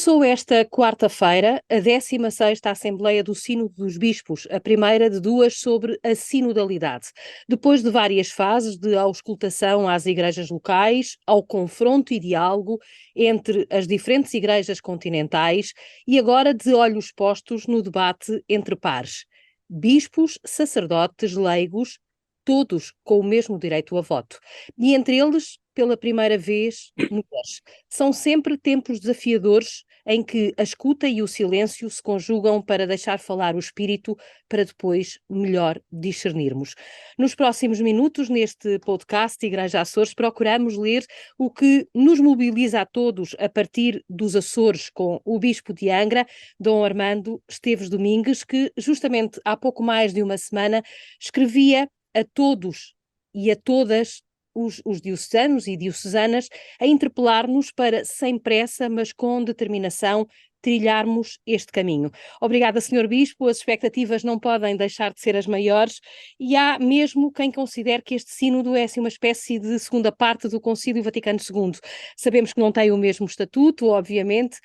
Começou esta quarta-feira a 16ª Assembleia do Sínodo dos Bispos, a primeira de duas sobre a sinodalidade. Depois de várias fases de auscultação às igrejas locais, ao confronto e diálogo entre as diferentes igrejas continentais e agora de olhos postos no debate entre pares. Bispos, sacerdotes, leigos, todos com o mesmo direito a voto. E entre eles, pela primeira vez, mulheres. São sempre tempos desafiadores em que a escuta e o silêncio se conjugam para deixar falar o espírito para depois melhor discernirmos. Nos próximos minutos, neste podcast Igreja Açores, procuramos ler o que nos mobiliza a todos a partir dos Açores com o Bispo de Angra, Dom Armando Esteves Domingues, que justamente há pouco mais de uma semana escrevia a todos e a todas os diocesanos e diocesanas a interpelar-nos para, sem pressa, mas com determinação, trilharmos este caminho. Obrigada, Sr. Bispo, as expectativas não podem deixar de ser as maiores e há mesmo quem considere que este sínodo é assim, uma espécie de segunda parte do Concílio Vaticano II. Sabemos que não tem o mesmo estatuto, obviamente,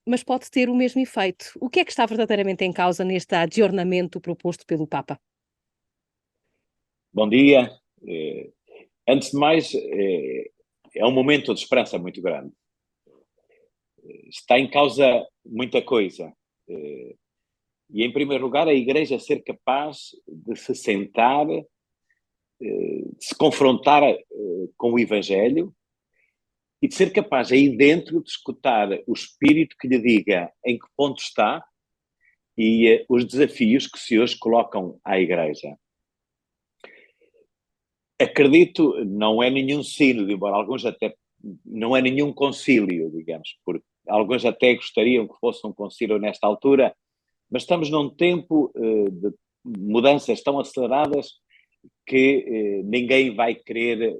mas pode ter o mesmo efeito. O que é que está verdadeiramente em causa neste adjornamento proposto pelo Papa? Bom dia. Antes de mais, é um momento de esperança muito grande. Está em causa muita coisa. E, em primeiro lugar, a Igreja ser capaz de se sentar, de se confrontar com o Evangelho e de ser capaz, aí dentro, de escutar o Espírito que lhe diga em que ponto está e os desafios que se hoje colocam à Igreja. Acredito, não é nenhum sínodo, embora alguns até, não é nenhum concílio, digamos, porque alguns até gostariam que fosse um concílio nesta altura, mas estamos num tempo de mudanças tão aceleradas que ninguém vai querer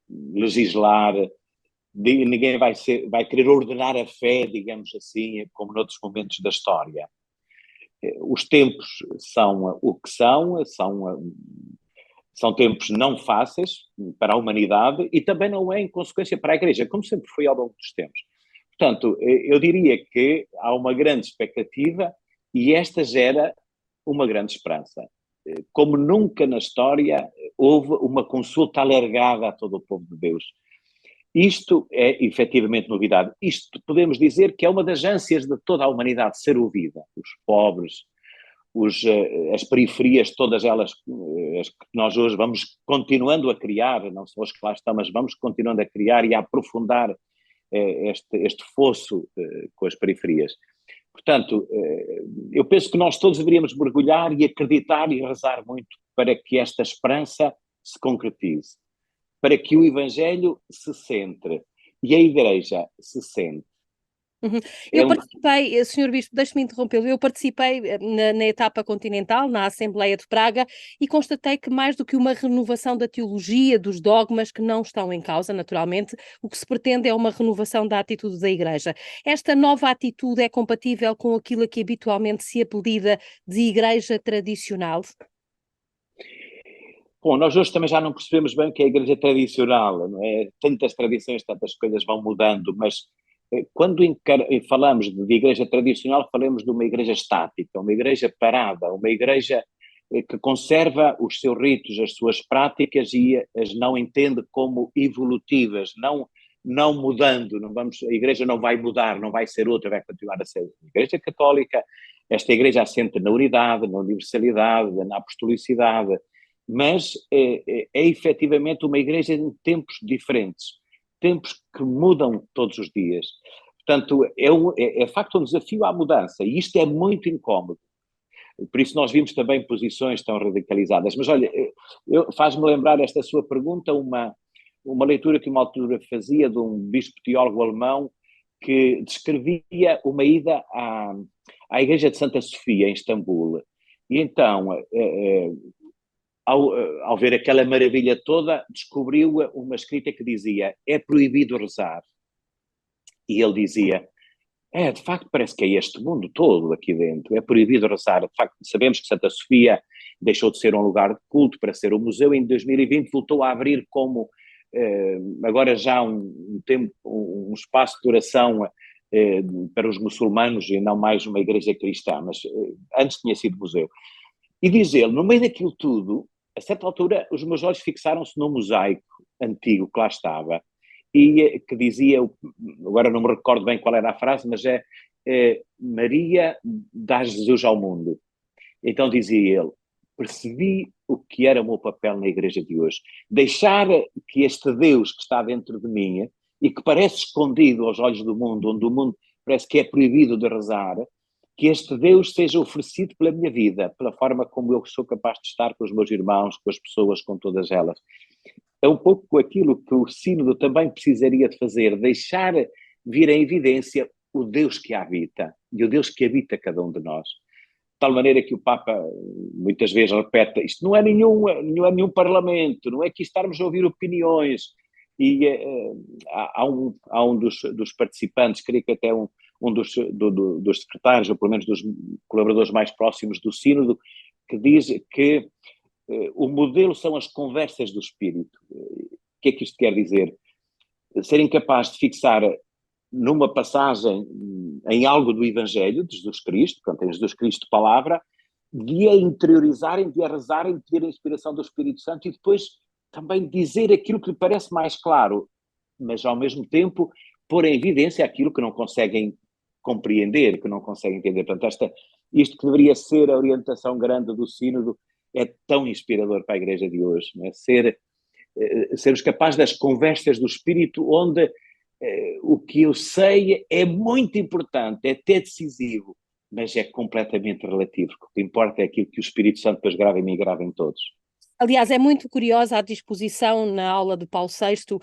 legislar, ninguém vai querer ordenar a fé, digamos assim, como noutros momentos da história. Os tempos são o que são tempos não fáceis para a humanidade e também não é em consequência para a Igreja, como sempre foi ao longo dos tempos. Portanto, eu diria que há uma grande expectativa e esta gera uma grande esperança. Como nunca na história houve uma consulta alargada a todo o povo de Deus. Isto é efetivamente novidade. Isto podemos dizer que é uma das ânsias de toda a humanidade ser ouvida. Os pobres, as periferias, todas elas, as que nós hoje vamos continuando a criar, não só as que lá estão, mas vamos continuando a criar e a aprofundar este fosso com as periferias. Portanto, eu penso que nós todos deveríamos mergulhar e acreditar e rezar muito para que esta esperança se concretize, para que o Evangelho se centre e a Igreja se centre. Eu participei, Sr. Bispo, deixe-me interrompê-lo, eu participei na etapa continental, na Assembleia de Praga, e constatei que mais do que uma renovação da teologia, dos dogmas que não estão em causa, naturalmente, o que se pretende é uma renovação da atitude da Igreja. Esta nova atitude é compatível com aquilo que habitualmente se apelida de Igreja tradicional? Bom, nós hoje também já não percebemos bem o que é a Igreja tradicional, não é? Tantas tradições, tantas coisas vão mudando, mas quando falamos de igreja tradicional, falamos de uma igreja estática, uma igreja parada, uma igreja que conserva os seus ritos, as suas práticas e as não entende como evolutivas, não mudando, a igreja não vai mudar, não vai ser outra, vai continuar a ser a Igreja Católica. Esta igreja assenta na unidade, na universalidade, na apostolicidade, mas é efetivamente uma igreja em tempos diferentes. Tempos que mudam todos os dias. Portanto, é facto um desafio à mudança e isto é muito incómodo. Por isso nós vimos também posições tão radicalizadas. Mas olha, faz-me lembrar esta sua pergunta uma leitura que uma altura fazia de um bispo teólogo alemão que descrevia uma ida à Igreja de Santa Sofia, em Istambul. E então, ao ver aquela maravilha toda, descobriu uma escrita que dizia: é proibido rezar. E ele dizia: de facto parece que é este mundo todo aqui dentro, é proibido rezar. De facto, sabemos que Santa Sofia deixou de ser um lugar de culto para ser um museu, e em 2020 voltou a abrir como, agora já um espaço de oração para os muçulmanos e não mais uma igreja cristã, mas antes tinha sido museu. E diz ele, no meio daquilo tudo, a certa altura os meus olhos fixaram-se num mosaico antigo que lá estava, e que dizia, agora não me recordo bem qual era a frase, mas Maria dá Jesus ao mundo. Então dizia ele, percebi o que era o meu papel na igreja de hoje. Deixar que este Deus que está dentro de mim e que parece escondido aos olhos do mundo, onde o mundo parece que é proibido de rezar, que este Deus seja oferecido pela minha vida, pela forma como eu sou capaz de estar com os meus irmãos, com as pessoas, com todas elas. É um pouco aquilo que o sínodo também precisaria de fazer, deixar vir em evidência o Deus que habita, e o Deus que habita cada um de nós. De tal maneira que o Papa muitas vezes repete, isto não é nenhum parlamento, não é que estarmos a ouvir opiniões, e há um dos participantes, creio que até um dos secretários, ou pelo menos dos colaboradores mais próximos do sínodo, que diz que o modelo são as conversas do espírito. O que é que isto quer dizer? Ser incapaz de fixar numa passagem, em algo do Evangelho de Jesus Cristo, portanto, em Jesus Cristo palavra, de a interiorizarem, de a rezarem, de ter a inspiração do Espírito Santo e depois também dizer aquilo que lhe parece mais claro, mas ao mesmo tempo pôr em evidência aquilo que não conseguem compreender, que não conseguem entender. Portanto, isto que deveria ser a orientação grande do sínodo é tão inspirador para a igreja de hoje, não é? Sermos capazes das conversas do Espírito, onde o que eu sei é muito importante, é até decisivo, mas é completamente relativo. O que importa é aquilo que o Espírito Santo depois grava em mim e grava em todos. Aliás, é muito curiosa a disposição na aula de Paulo VI,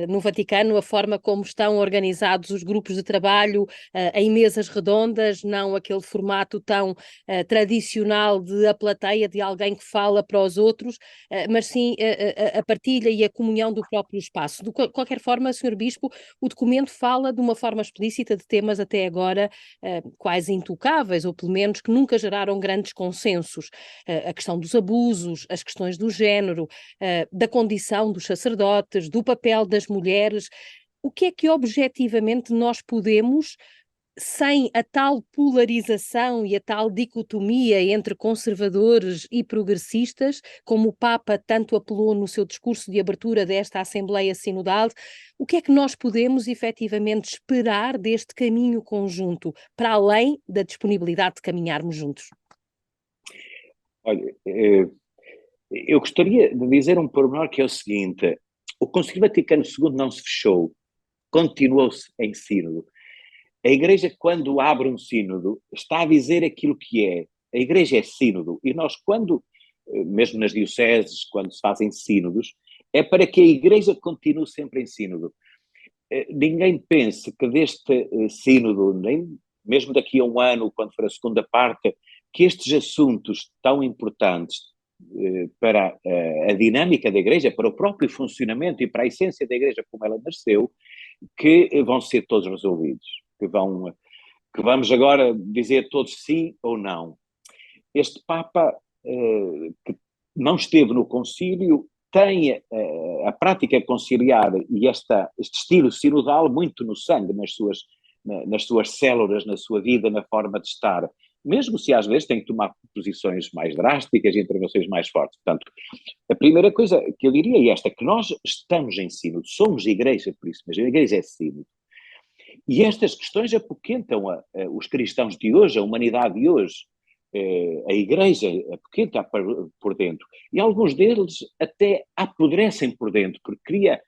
no Vaticano, a forma como estão organizados os grupos de trabalho em mesas redondas, não aquele formato tão tradicional de a plateia, de alguém que fala para os outros, mas sim a partilha e a comunhão do próprio espaço. De qualquer forma, Sr. Bispo, o documento fala de uma forma explícita de temas até agora quase intocáveis, ou pelo menos que nunca geraram grandes consensos. A questão dos abusos, as questões do género, da condição dos sacerdotes, do papel das mulheres. O que é que objetivamente nós podemos, sem a tal polarização e a tal dicotomia entre conservadores e progressistas, como o Papa tanto apelou no seu discurso de abertura desta Assembleia Sinodal, o que é que nós podemos efetivamente esperar deste caminho conjunto, para além da disponibilidade de caminharmos juntos? Olha, eu gostaria de dizer um pormenor que é o seguinte: o Concílio Vaticano II não se fechou, continuou-se em sínodo. A Igreja, quando abre um sínodo, está a dizer aquilo que é. A Igreja é sínodo, e nós, quando, mesmo nas dioceses, quando se fazem sínodos, é para que a Igreja continue sempre em sínodo. Ninguém pense que deste sínodo, nem mesmo daqui a um ano, quando for a segunda parte, que estes assuntos tão importantes para a dinâmica da Igreja, para o próprio funcionamento e para a essência da Igreja como ela nasceu, que vão ser todos resolvidos, que vamos agora dizer todos sim ou não. Este Papa, que não esteve no concílio, tem a prática conciliar e este estilo sinodal muito no sangue, nas suas células, na sua vida, na forma de estar, mesmo se às vezes tem que tomar posições mais drásticas e intervenções mais fortes. Portanto, a primeira coisa que eu diria é esta, que nós estamos em sínodo, somos igreja, por isso, mas a igreja é sínodo. E estas questões apoquentam os cristãos de hoje, a humanidade de hoje, a igreja apoquenta por dentro. E alguns deles até apodrecem por dentro, porque cria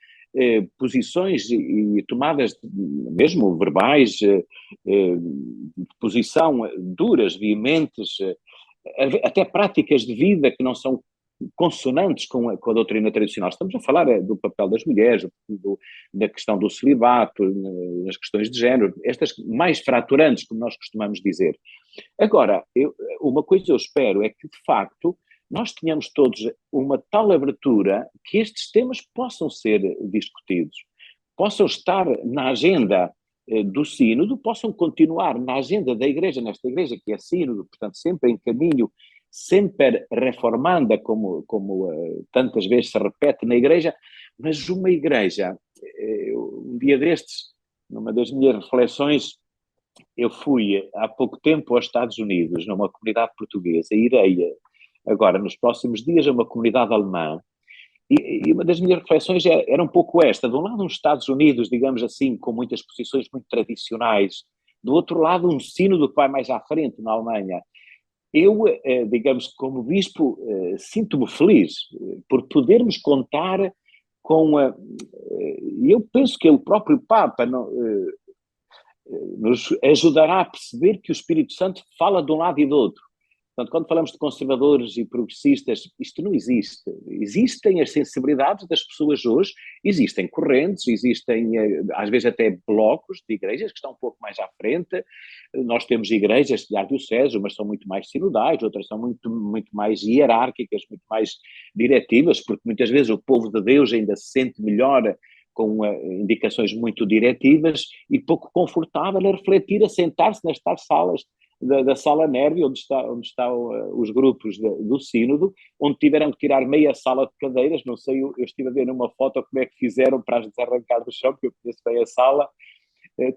posições e tomadas mesmo verbais, de posição duras, veementes, até práticas de vida que não são consonantes com a doutrina tradicional. Estamos a falar do papel das mulheres, da questão do celibato, nas questões de género, estas mais fraturantes, como nós costumamos dizer. Agora, uma coisa eu espero é que, de facto, nós tenhamos todos uma tal abertura que estes temas possam ser discutidos, possam estar na agenda do sínodo, possam continuar na agenda da igreja, nesta igreja que é sínodo, portanto, sempre em caminho, sempre reformanda, como tantas vezes se repete na igreja, mas uma igreja, um dia destes, numa das minhas reflexões, eu fui há pouco tempo aos Estados Unidos, numa comunidade portuguesa, e irei agora, nos próximos dias, a uma comunidade alemã. E uma das minhas reflexões era um pouco esta. De um lado, uns Estados Unidos, digamos assim, com muitas posições muito tradicionais. Do outro lado, um sínodo que vai mais à frente, na Alemanha. Eu, digamos, como bispo, sinto-me feliz por podermos contar com... eu penso que o próprio Papa nos ajudará a perceber que o Espírito Santo fala de um lado e do outro. Portanto, quando falamos de conservadores e progressistas, isto não existe. Existem as sensibilidades das pessoas hoje, existem correntes, existem, às vezes, até blocos de igrejas que estão um pouco mais à frente. Nós temos igrejas de ardiocese, umas são muito mais sinodais, outras são muito, muito mais hierárquicas, muito mais diretivas, porque muitas vezes o povo de Deus ainda se sente melhor com indicações muito diretivas e pouco confortável a refletir, a sentar-se nas tais salas da sala Nervi, onde estão os grupos do sínodo, onde tiveram que tirar meia sala de cadeiras. Não sei, eu estive a ver numa foto como é que fizeram para as desarrancar do chão, porque eu conheço bem a sala.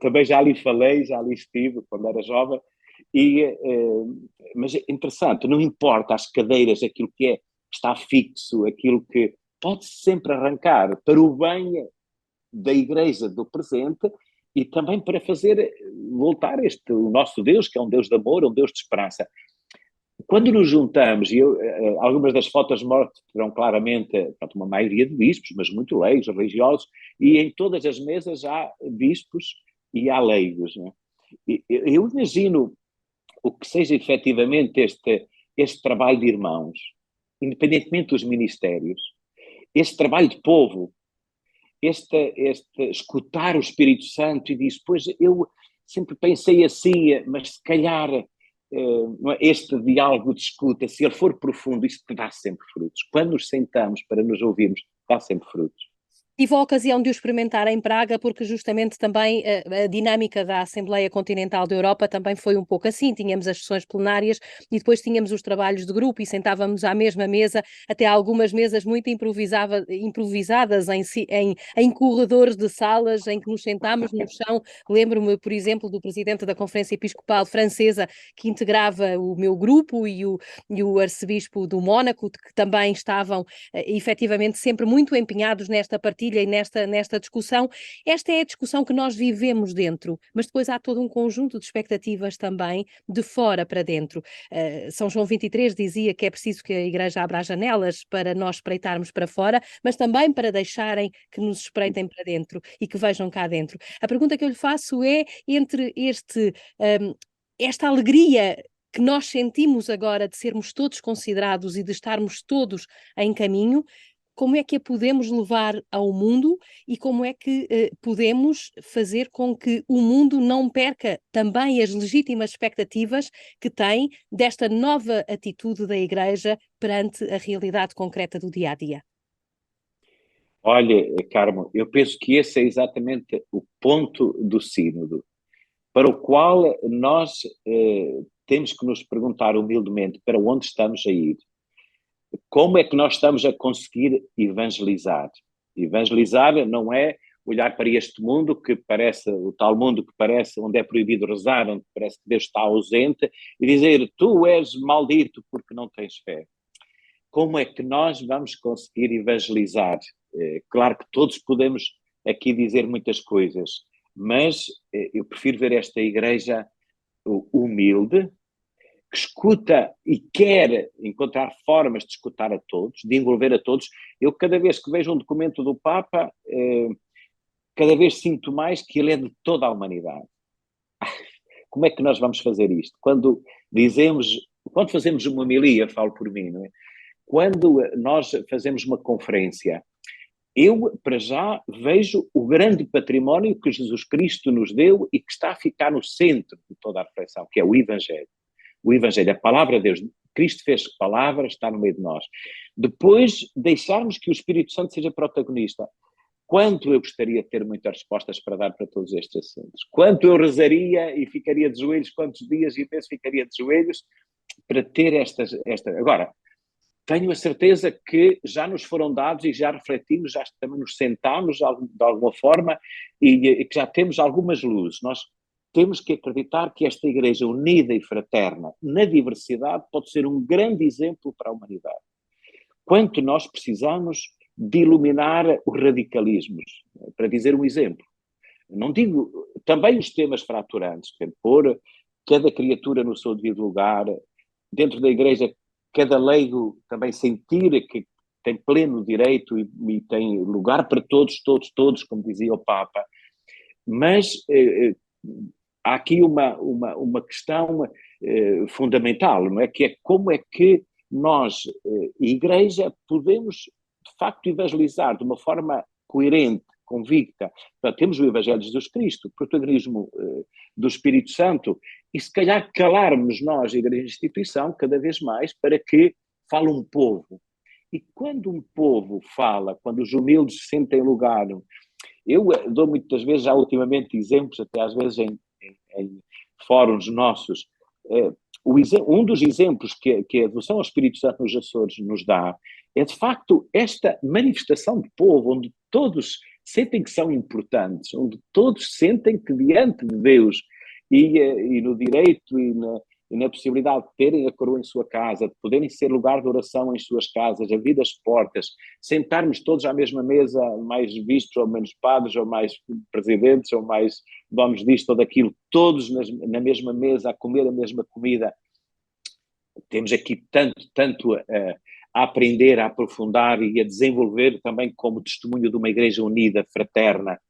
Também já ali falei, já ali estive quando era jovem. Mas é interessante, não importa as cadeiras, aquilo que está fixo, aquilo que pode sempre arrancar para o bem da igreja do presente e também para fazer voltar o nosso Deus, que é um Deus de amor, um Deus de esperança. Quando nos juntamos, e algumas das fotos mostram claramente, portanto, uma maioria de bispos, mas muito leigos, religiosos, e em todas as mesas há bispos e há leigos. Não é? Eu imagino o que seja efetivamente este trabalho de irmãos, independentemente dos ministérios, este trabalho de povo, este escutar o Espírito Santo e diz, pois eu sempre pensei assim, mas se calhar este diálogo de escuta, se ele for profundo, isso dá sempre frutos. Quando nos sentamos para nos ouvirmos, dá sempre frutos. Tive a ocasião de o experimentar em Praga, porque justamente também a dinâmica da Assembleia Continental da Europa também foi um pouco assim. Tínhamos as sessões plenárias e depois tínhamos os trabalhos de grupo e sentávamos à mesma mesa, até algumas mesas muito improvisadas em corredores de salas em que nos sentámos no chão. Lembro-me, por exemplo, do presidente da Conferência Episcopal Francesa, que integrava o meu grupo, e o arcebispo do Mónaco, que também estavam efetivamente sempre muito empenhados nesta partilha e nesta discussão. Esta é a discussão que nós vivemos dentro, mas depois há todo um conjunto de expectativas também de fora para dentro. São João 23 dizia que é preciso que a Igreja abra as janelas para nós espreitarmos para fora, mas também para deixarem que nos espreitem para dentro e que vejam cá dentro. A pergunta que eu lhe faço é, entre esta alegria que nós sentimos agora de sermos todos considerados e de estarmos todos em caminho, como é que a podemos levar ao mundo e como é que podemos fazer com que o mundo não perca também as legítimas expectativas que tem desta nova atitude da Igreja perante a realidade concreta do dia-a-dia? Olha, Carmo, eu penso que esse é exatamente o ponto do sínodo, para o qual nós temos que nos perguntar humildemente para onde estamos a ir. Como é que nós estamos a conseguir evangelizar? Evangelizar não é olhar para este mundo que parece, o tal mundo que parece, onde é proibido rezar, onde parece que Deus está ausente, e dizer, tu és maldito porque não tens fé. Como é que nós vamos conseguir evangelizar? Claro que todos podemos aqui dizer muitas coisas, mas eu prefiro ver esta igreja humilde, que escuta e quer encontrar formas de escutar a todos, de envolver a todos. Eu, cada vez que vejo um documento do Papa, cada vez sinto mais que ele é de toda a humanidade. Como é que nós vamos fazer isto? Quando fazemos uma homilia, falo por mim, não é? Quando nós fazemos uma conferência, eu, para já, vejo o grande património que Jesus Cristo nos deu e que está a ficar no centro de toda a reflexão, que é o Evangelho. O Evangelho, a palavra de Deus. Cristo fez palavra, está no meio de nós. Depois, deixarmos que o Espírito Santo seja protagonista. Quanto eu gostaria de ter muitas respostas para dar para todos estes assuntos. Quanto eu rezaria e ficaria de joelhos, quantos dias e meses ficaria de joelhos para ter estas. Agora, tenho a certeza que já nos foram dados e já refletimos, já também nos sentamos de alguma forma e que já temos algumas luzes. Nós temos que acreditar que esta Igreja unida e fraterna na diversidade pode ser um grande exemplo para a humanidade. Quanto nós precisamos de iluminar os radicalismos, para dizer um exemplo. Não digo também os temas fraturantes, quer pôr cada criatura no seu devido lugar, dentro da Igreja, cada leigo também sentir que tem pleno direito e tem lugar para todos, todos, todos, como dizia o Papa. Mas há aqui uma questão fundamental, não é? Que é como é que nós, Igreja, podemos, de facto, evangelizar de uma forma coerente, convicta. Portanto, temos o Evangelho de Jesus Cristo, o protagonismo do Espírito Santo, e se calhar calarmos nós, a Igreja Instituição, cada vez mais, para que fale um povo. E quando um povo fala, quando os humildes se sentem lugar, eu dou muitas vezes, já ultimamente, exemplos, até às vezes em fóruns nossos, um dos exemplos que a devoção ao Espírito Santo nos Açores nos dá é, de facto, esta manifestação de povo, onde todos sentem que são importantes, onde todos sentem que diante de Deus e no direito e na possibilidade de terem a coroa em sua casa, de poderem ser lugar de oração em suas casas, abrir as portas, sentarmos todos à mesma mesa, mais vistos ou menos padres, ou mais presidentes, ou mais donos disto ou daquilo, todos na mesma mesa, a comer a mesma comida. Temos aqui tanto a aprender, a aprofundar e a desenvolver também como testemunho de uma Igreja unida, fraterna,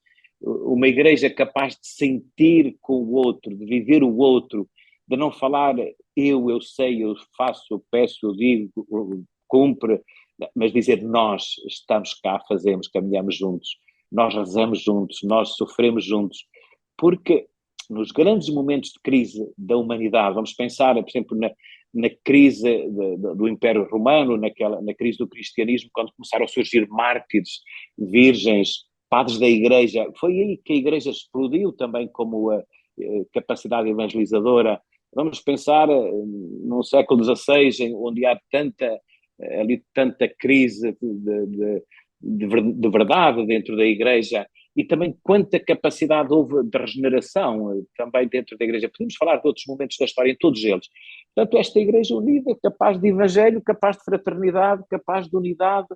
uma Igreja capaz de sentir com o outro, de viver o outro, de não falar eu sei, eu faço, eu peço, eu digo, cumpre, mas dizer nós estamos cá, fazemos, caminhamos juntos, nós rezamos juntos, nós sofremos juntos, porque nos grandes momentos de crise da humanidade, vamos pensar, por exemplo, na crise do Império Romano, na crise do cristianismo, quando começaram a surgir mártires, virgens, padres da Igreja, foi aí que a Igreja explodiu também como a capacidade evangelizadora. Vamos pensar no século XVI, onde há tanta crise de verdade dentro da Igreja, e também quanta capacidade houve de regeneração também dentro da Igreja. Podemos falar de outros momentos da história, em todos eles. Portanto, esta Igreja unida, capaz de evangelho, capaz de fraternidade, capaz de unidade,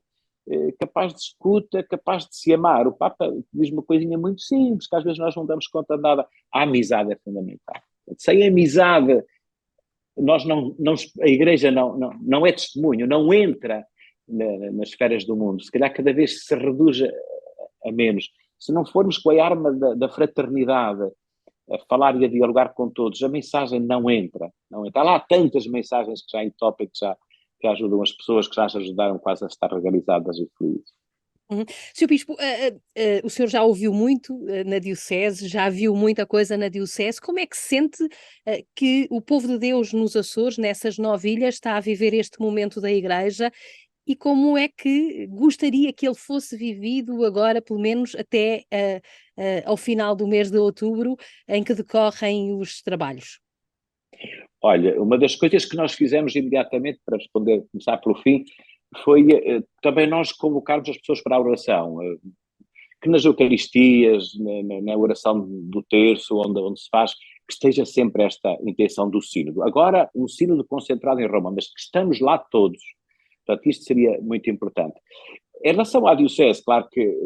capaz de escuta, capaz de se amar. O Papa diz uma coisinha muito simples, que às vezes nós não damos conta de nada. A amizade é fundamental. Sem amizade, a Igreja não é testemunho, não entra nas esferas do mundo. Se calhar cada vez se reduz a menos. Se não formos com a arma da fraternidade a falar e a dialogar com todos, a mensagem não entra. Há lá tantas mensagens que já entopem, que ajudam as pessoas, que já as ajudaram quase a estar legalizadas e felizes. Uhum. Sr. Bispo, o senhor já ouviu muito na Diocese, já viu muita coisa na Diocese. Como é que sente que o povo de Deus nos Açores, nessas 9 ilhas, está a viver este momento da Igreja? E como é que gostaria que ele fosse vivido agora, pelo menos até ao final do mês de outubro, em que decorrem os trabalhos? Olha, uma das coisas que nós fizemos imediatamente, para responder, começar pelo fim, foi também nós convocarmos as pessoas para a oração, que nas Eucaristias, na oração do terço, onde se faz, que esteja sempre esta intenção do sínodo. Agora, um sínodo concentrado em Roma, mas que estamos lá todos. Portanto, isto seria muito importante. Em relação à Diocese, claro que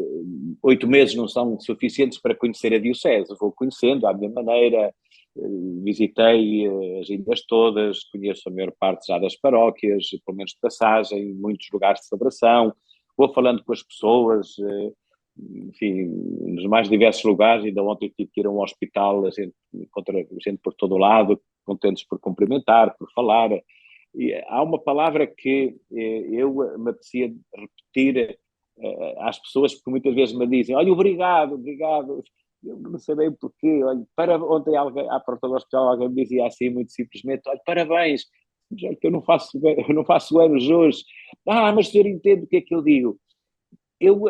8 meses não são suficientes para conhecer a Diocese. Vou conhecendo à minha maneira, visitei as ilhas todas, conheço a maior parte já das paróquias, pelo menos de passagem, muitos lugares de celebração, vou falando com as pessoas, enfim, nos mais diversos lugares. Ainda ontem tive que ir a um hospital, a gente encontra gente por todo o lado, contentes por cumprimentar, por falar. E há uma palavra que eu me apetecia repetir às pessoas, porque muitas vezes me dizem, olha, obrigado, eu não sei bem porquê, olha, ontem alguém, à porta do hospital, alguém me dizia assim, muito simplesmente, olha, parabéns, já que eu não faço anos hoje. Mas o senhor entende o que é que eu digo? Eu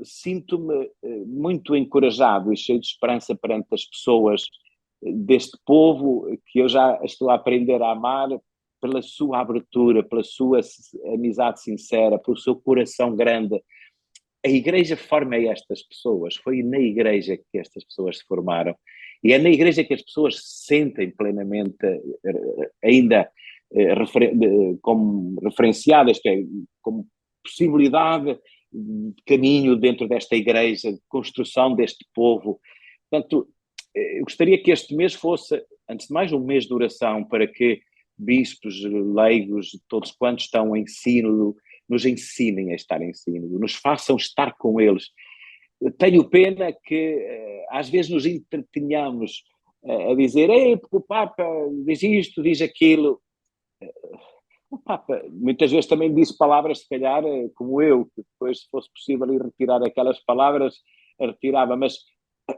sinto-me muito encorajado e cheio de esperança perante as pessoas deste povo que eu já estou a aprender a amar, pela sua abertura, pela sua amizade sincera, pelo seu coração grande. A Igreja forma estas pessoas, foi na Igreja que estas pessoas se formaram, e é na Igreja que as pessoas se sentem plenamente ainda como referenciadas, como possibilidade de caminho dentro desta Igreja, de construção deste povo. Portanto, eu gostaria que este mês fosse, antes de mais, um mês de oração para que bispos, leigos, todos quantos estão em sínodo, nos ensinem a estar em sínodo, nos façam estar com eles. Tenho pena que às vezes nos entretenhamos a dizer, ei, porque o Papa diz isto, diz aquilo. O Papa muitas vezes também disse palavras, se calhar, como eu, que depois, se fosse possível ir retirar aquelas palavras, retirava, mas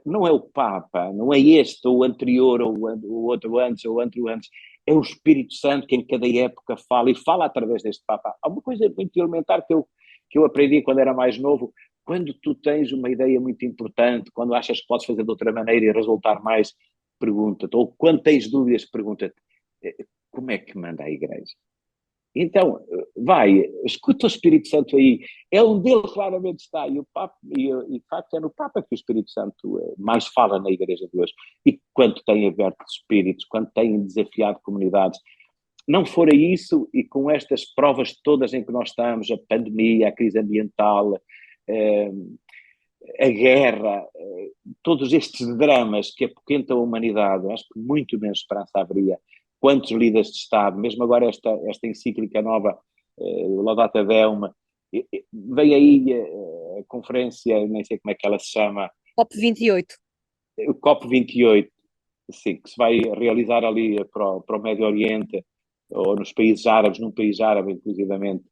não é o Papa, não é este, ou o anterior, ou o outro antes, ou o outro antes, é o Espírito Santo que em cada época fala, e fala através deste Papa. Há uma coisa muito elementar que eu aprendi quando era mais novo: quando tu tens uma ideia muito importante, quando achas que podes fazer de outra maneira e resultar mais, pergunta-te, ou quando tens dúvidas, pergunta-te, como é que manda a Igreja? Então, vai, escuta o Espírito Santo aí, é onde ele claramente está, e o Papa, e de facto é no Papa que o Espírito Santo mais fala na Igreja de hoje, e quando tem aberto espíritos, quando tem desafiado comunidades. Não fora isso, e com estas provas todas em que nós estamos, a pandemia, a crise ambiental, a guerra, todos estes dramas que apoquentam a humanidade, acho que muito menos esperança haveria. Quantos líderes de Estado, mesmo agora esta encíclica nova, Laudato Deum, vem aí a conferência, nem sei como é que ela se chama, COP28. o COP28, sim, que se vai realizar ali para o Médio Oriente, ou nos países árabes, num país árabe, inclusivamente.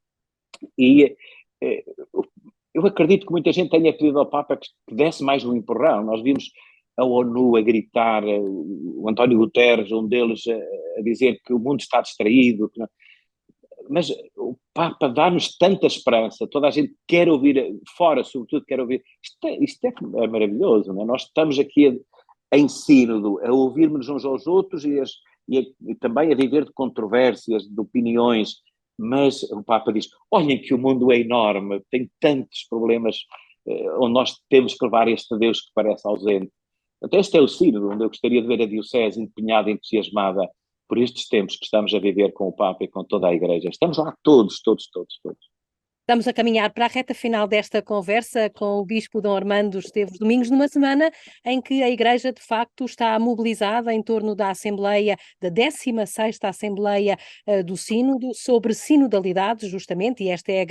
E eu acredito que muita gente tenha pedido ao Papa que desse mais um empurrão. Nós vimos a ONU a gritar, o António Guterres, um deles, a dizer que o mundo está distraído. Mas o Papa dá-nos tanta esperança, toda a gente quer ouvir, fora sobretudo quer ouvir. Isto é maravilhoso, não é? Nós estamos aqui em sínodo, a ouvirmos uns aos outros e também a viver de controvérsias, de opiniões, mas o Papa diz, olhem que o mundo é enorme, tem tantos problemas onde nós temos que levar este Deus que parece ausente. Até este é o sínodo, onde eu gostaria de ver a Diocese empenhada, entusiasmada por estes tempos que estamos a viver com o Papa e com toda a Igreja. Estamos lá todos, todos, todos, todos. Estamos a caminhar para a reta final desta conversa com o Bispo Dom Armando Esteves Domingos, numa semana em que a Igreja, de facto, está mobilizada em torno da Assembleia, da 16ª Assembleia do Sínodo, sobre sinodalidade, justamente, e este é,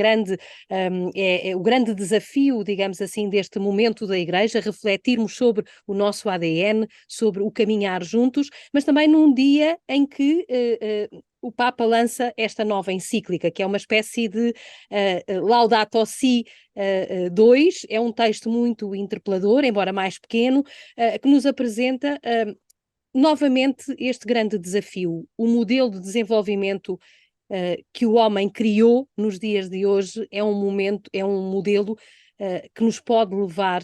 é o grande desafio, digamos assim, deste momento da Igreja, refletirmos sobre o nosso ADN, sobre o caminhar juntos, mas também num dia em que o Papa lança esta nova encíclica, que é uma espécie de Laudato Si 2, é um texto muito interpelador, embora mais pequeno, que nos apresenta novamente este grande desafio, o modelo de desenvolvimento que o homem criou nos dias de hoje é um modelo que nos pode levar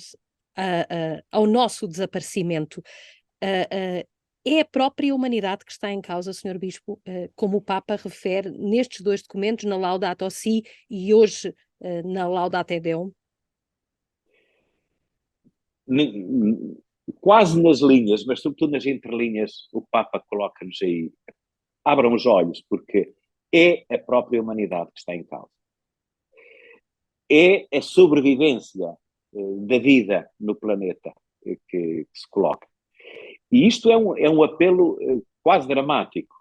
ao nosso desaparecimento. É a própria humanidade que está em causa, Sr. Bispo, como o Papa refere nestes dois documentos, na Laudato Si e hoje na Laudato Deum? Quase nas linhas, mas sobretudo nas entrelinhas, o Papa coloca-nos aí. Abram os olhos, porque é a própria humanidade que está em causa. É a sobrevivência da vida no planeta que se coloca. E isto é um apelo quase dramático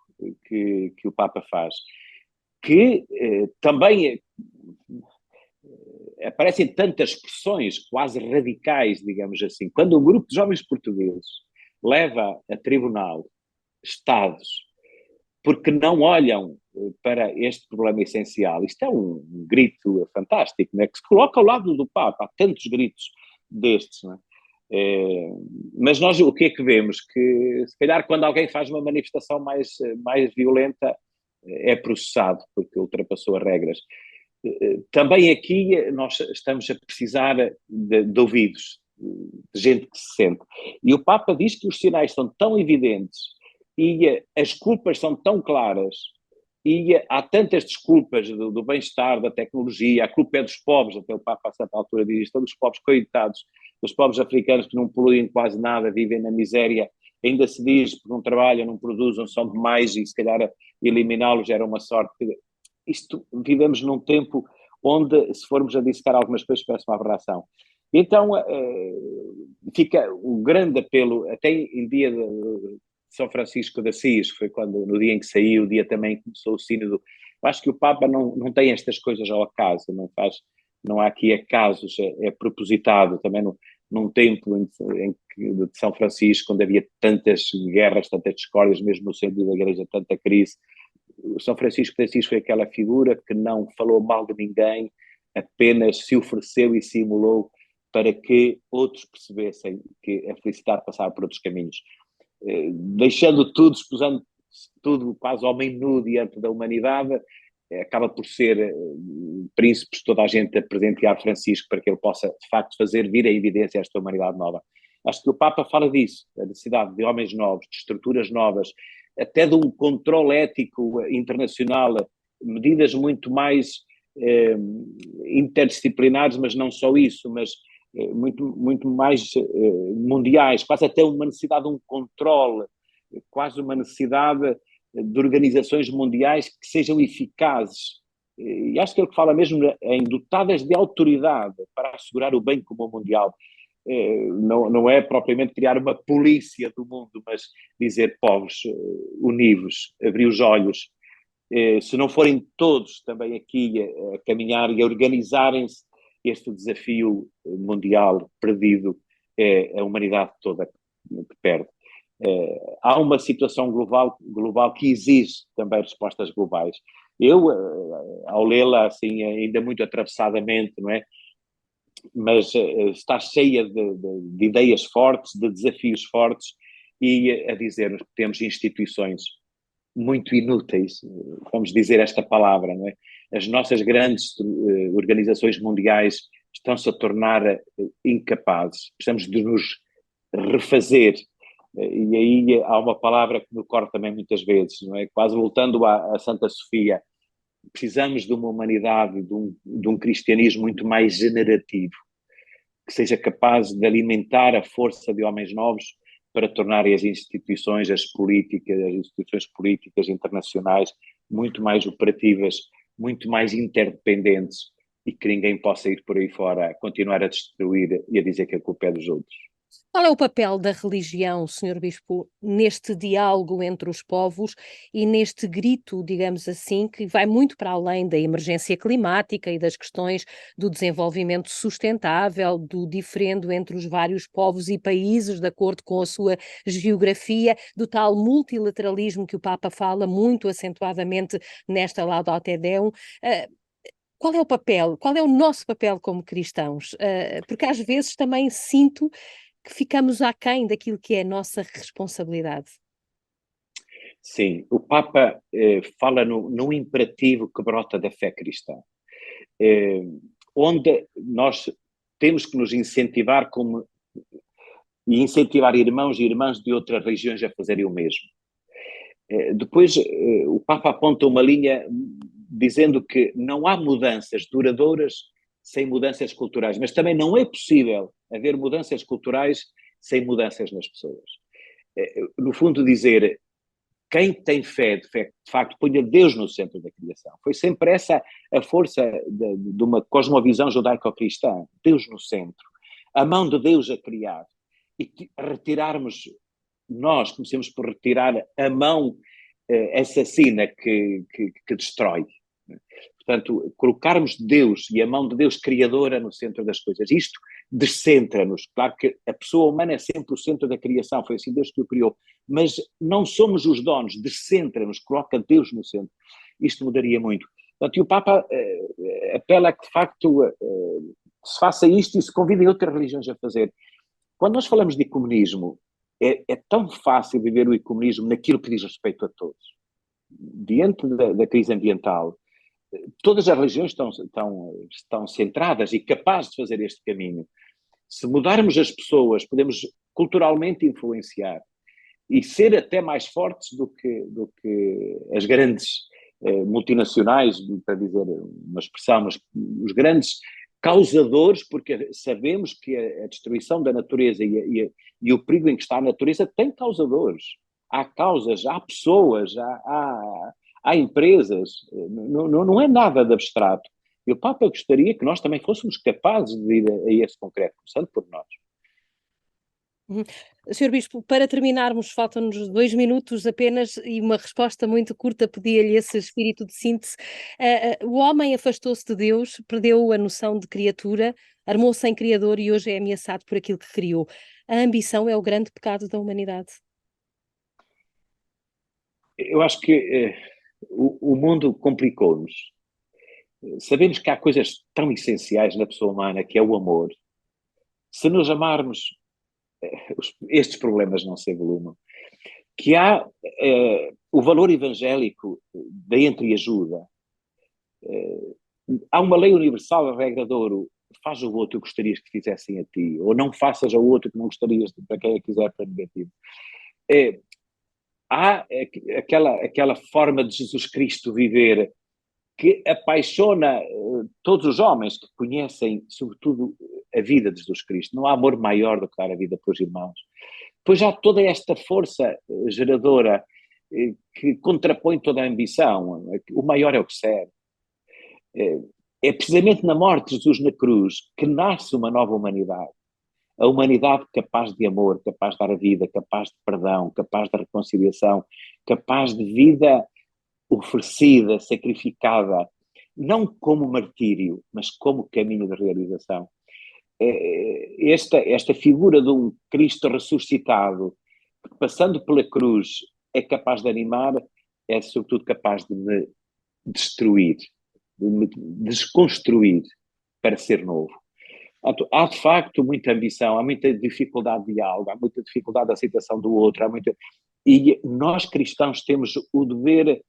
que o Papa faz, que também aparecem tantas expressões quase radicais, digamos assim. Quando um grupo de jovens portugueses leva a tribunal Estados porque não olham para este problema essencial, isto é um grito fantástico, né? Que se coloca ao lado do Papa. Há tantos gritos destes, não é? Mas nós o que é que vemos? Que se calhar quando alguém faz uma manifestação mais violenta é processado porque ultrapassou as regras. Também aqui nós estamos a precisar de ouvidos, de gente que se sente. E o Papa diz que os sinais são tão evidentes e as culpas são tão claras E há tantas desculpas do bem-estar, da tecnologia, a culpa é dos pobres, até o Papa a certa altura diz isto, dos pobres coitados, dos pobres africanos que não poluem quase nada, vivem na miséria, ainda se diz porque não trabalham, não produzem, são demais e se calhar eliminá-los era uma sorte. Isto, vivemos num tempo onde, se formos a dissecar algumas coisas, parece uma aberração. Então, fica o grande apelo, até em dia de São Francisco de Assis, foi quando, no dia em que saiu, o dia também que começou o sínodo. Eu acho que o Papa não tem estas coisas ao acaso, não há aqui acasos, é propositado também num tempo de São Francisco, onde havia tantas guerras, tantas discórdias, mesmo no centro da igreja, tanta crise. O São Francisco de Assis foi aquela figura que não falou mal de ninguém, apenas se ofereceu e simulou para que outros percebessem que a felicidade passava por outros caminhos. Deixando tudo, exposando tudo quase homem nu diante da humanidade, acaba por ser príncipes, toda a gente a presentear Francisco para que ele possa, de facto, fazer vir à evidência esta humanidade nova. Acho que o Papa fala disso, da necessidade de homens novos, de estruturas novas, até de um controle ético internacional, medidas muito mais interdisciplinares, mas não só isso, mas muito mais mundiais, quase até uma necessidade de um controle, quase uma necessidade de organizações mundiais que sejam eficazes. E acho que ele fala mesmo em dotadas de autoridade para assegurar o bem comum mundial. Não é propriamente criar uma polícia do mundo, mas dizer, povos, univos, abrir os olhos. Se não forem todos também aqui a caminhar e a organizarem-se, este desafio mundial perdido é a humanidade toda que perde. Há uma situação global que exige também respostas globais. Eu, ao lê-la assim, ainda muito atravessadamente, não é? Mas está cheia de ideias fortes, de desafios fortes, e a dizer-nos que temos instituições muito inúteis, vamos dizer esta palavra, não é? As nossas grandes organizações mundiais estão-se a tornar incapazes, precisamos de nos refazer, e aí há uma palavra que me ocorre também muitas vezes, não é? Quase voltando a Santa Sofia, precisamos de uma humanidade, de um cristianismo muito mais generativo, que seja capaz de alimentar a força de homens novos para tornarem as instituições, as instituições políticas internacionais muito mais operativas, muito mais interdependentes e que ninguém possa ir por aí fora a continuar a destruir e a dizer que a culpa é dos outros. Qual é o papel da religião, Senhor Bispo, neste diálogo entre os povos e neste grito, digamos assim, que vai muito para além da emergência climática e das questões do desenvolvimento sustentável, do diferendo entre os vários povos e países, de acordo com a sua geografia, do tal multilateralismo que o Papa fala muito acentuadamente nesta Laudato Deum? Qual é o papel, qual é o nosso papel como cristãos? Porque às vezes também sinto que ficamos aquém daquilo que é a nossa responsabilidade. Sim, o Papa fala no imperativo que brota da fé cristã, onde nós temos que nos incentivar e incentivar irmãos e irmãs de outras religiões a fazerem o mesmo. Depois, o Papa aponta uma linha dizendo que não há mudanças duradouras sem mudanças culturais, mas também não é possível haver mudanças culturais sem mudanças nas pessoas. No fundo, dizer, quem tem fé, de facto, ponha Deus no centro da criação. Foi sempre essa a força de uma cosmovisão judaico-cristã, Deus no centro, a mão de Deus a criar, e retirarmos, nós comecemos por retirar a mão assassina que destrói. Portanto, colocarmos Deus e a mão de Deus criadora no centro das coisas. Isto descentra-nos. Claro que a pessoa humana é sempre o centro da criação, foi assim Deus que o criou. Mas não somos os donos, descentra-nos, coloca Deus no centro. Isto mudaria muito. Portanto, e o Papa apela a que, de facto, se faça isto e se convidem outras religiões a fazer. Quando nós falamos de ecumenismo, é tão fácil viver o ecumenismo naquilo que diz respeito a todos. Diante da crise ambiental, todas as religiões estão centradas e capazes de fazer este caminho. Se mudarmos as pessoas, podemos culturalmente influenciar e ser até mais fortes do que as grandes multinacionais, para dizer uma expressão, mas os grandes causadores, porque sabemos que a destruição da natureza e o perigo em que está a natureza tem causadores. Há causas, há pessoas, há empresas, não é nada de abstrato. E o Papa gostaria que nós também fôssemos capazes de ir a esse concreto, começando por nós. Uhum. Senhor Bispo, para terminarmos, faltam-nos 2 minutos apenas e uma resposta muito curta, pedia-lhe esse espírito de síntese. O homem afastou-se de Deus, perdeu a noção de criatura, armou-se em Criador e hoje é ameaçado por aquilo que criou. A ambição é o grande pecado da humanidade. Eu acho que o mundo complicou-nos. Sabemos que há coisas tão essenciais na pessoa humana, que é o amor. Se nos amarmos, estes problemas não se evolumam. Que há o valor evangélico da entreajuda. Há uma lei universal, a regra de ouro: faz ao outro o que gostarias que fizessem a ti, ou não faças ao outro o que não gostarias para quem a quiser para negativo. Há aquela forma de Jesus Cristo viver que apaixona todos os homens que conhecem, sobretudo, a vida de Jesus Cristo. Não há amor maior do que dar a vida pelos irmãos. Pois há toda esta força geradora que contrapõe toda a ambição. O maior é o que serve. É precisamente na morte de Jesus na cruz que nasce uma nova humanidade. A humanidade capaz de amor, capaz de dar a vida, capaz de perdão, capaz de reconciliação, capaz de vida oferecida, sacrificada, não como martírio, mas como caminho de realização. Esta figura de um Cristo ressuscitado, que passando pela cruz é capaz de animar, é sobretudo capaz de me destruir, de me desconstruir para ser novo. Há de facto muita ambição, há muita dificuldade de diálogo, há muita dificuldade de aceitação do outro, e nós cristãos temos o dever,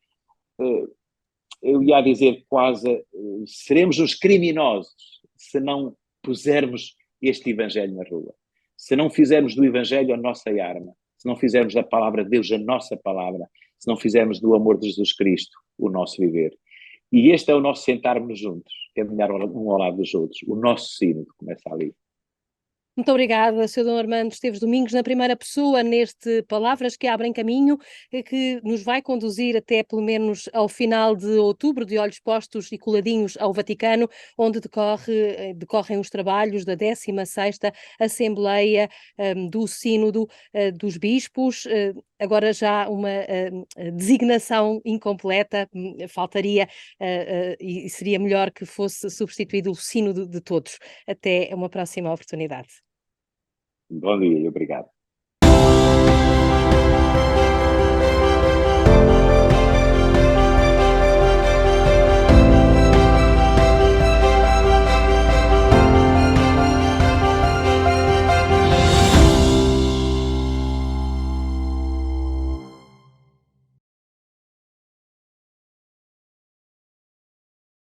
eu ia dizer quase, seremos os criminosos se não pusermos este Evangelho na rua, se não fizermos do Evangelho a nossa arma, se não fizermos da palavra de Deus a nossa palavra, se não fizermos do amor de Jesus Cristo o nosso viver. E este é o nosso sentarmos juntos, caminhar um ao lado dos outros. O nosso sínodo começa ali. Muito obrigada, Sr. Dom Armando Esteves Domingos, na primeira pessoa neste Palavras que Abrem Caminho, que nos vai conduzir até pelo menos ao final de outubro, de olhos postos e coladinhos ao Vaticano, onde decorrem os trabalhos da 16ª Assembleia do Sínodo dos Bispos. Agora já uma designação incompleta, faltaria e seria melhor que fosse substituído o Sínodo de todos. Até uma próxima oportunidade. Bom dia e obrigado.